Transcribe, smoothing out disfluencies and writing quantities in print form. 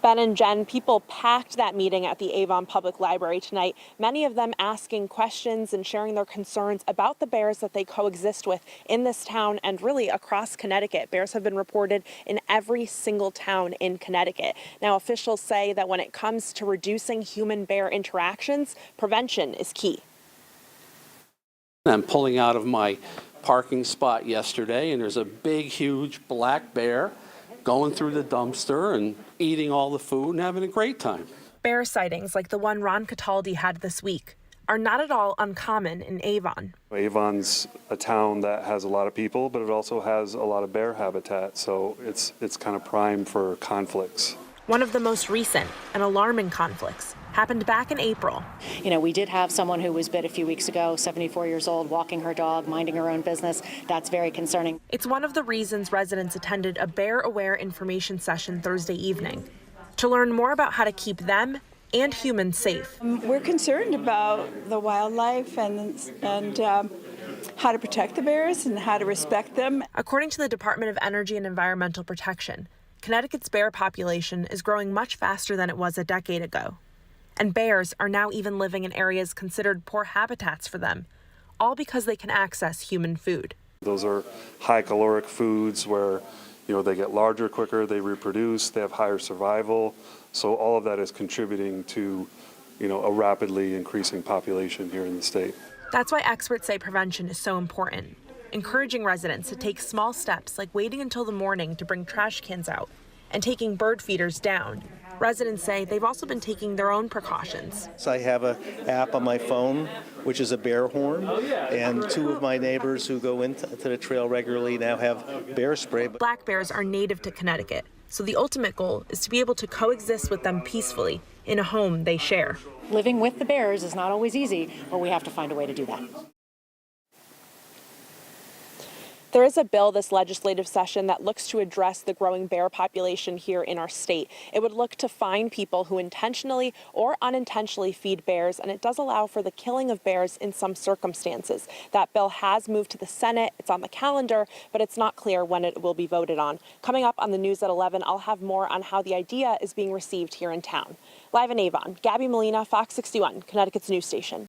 Ben and Jen, people packed that meeting at the Avon Public Library tonight, many of them asking questions and sharing their concerns about the bears that they coexist with in this town and really across Connecticut. Bears have been reported in every single town in Connecticut. Now, officials say that when it comes to reducing human-bear interactions, prevention is key. I'm pulling out of my parking spot yesterday, and there's a big, huge black bear going through the dumpster and eating all the food and having a great time. Bear sightings like the one Ron Cataldi had this week are not at all uncommon in Avon. Avon's a town that has a lot of people, but it also has a lot of bear habitat, so it's kind of prime for conflicts. One of the most recent and alarming conflicts happened back in April. You know, we did have someone who was bit a few weeks ago, 74 years old, walking her dog, minding her own business. That's very concerning. It's one of the reasons residents attended a bear-aware information session Thursday evening to learn more about how to keep them and humans safe. We're concerned about the wildlife and how to protect the bears and how to respect them. According to the Department of Energy and Environmental Protection, Connecticut's bear population is growing much faster than it was a decade ago. And bears are now even living in areas considered poor habitats for them, all because they can access human food. Those are high caloric foods where, they get larger quicker, they reproduce, they have higher survival. So all of that is contributing to, a rapidly increasing population here in the state. That's why experts say prevention is so important, encouraging residents to take small steps like waiting until the morning to bring trash cans out and taking bird feeders down. Residents say they've also been taking their own precautions. So I have an app on my phone, which is a bear horn, and two of my neighbors who go into the trail regularly now have bear spray. Black bears are native to Connecticut, so the ultimate goal is to be able to coexist with them peacefully in a home they share. Living with the bears is not always easy, but we have to find a way to do that. There is a bill this legislative session that looks to address the growing bear population here in our state. It would look to fine people who intentionally or unintentionally feed bears, and it does allow for the killing of bears in some circumstances. That bill has moved to the Senate. It's on the calendar, but it's not clear when it will be voted on. Coming up on the news at 11, I'll have more on how the idea is being received here in town. Live in Avon, Gabby Molina, Fox 61, Connecticut's news station.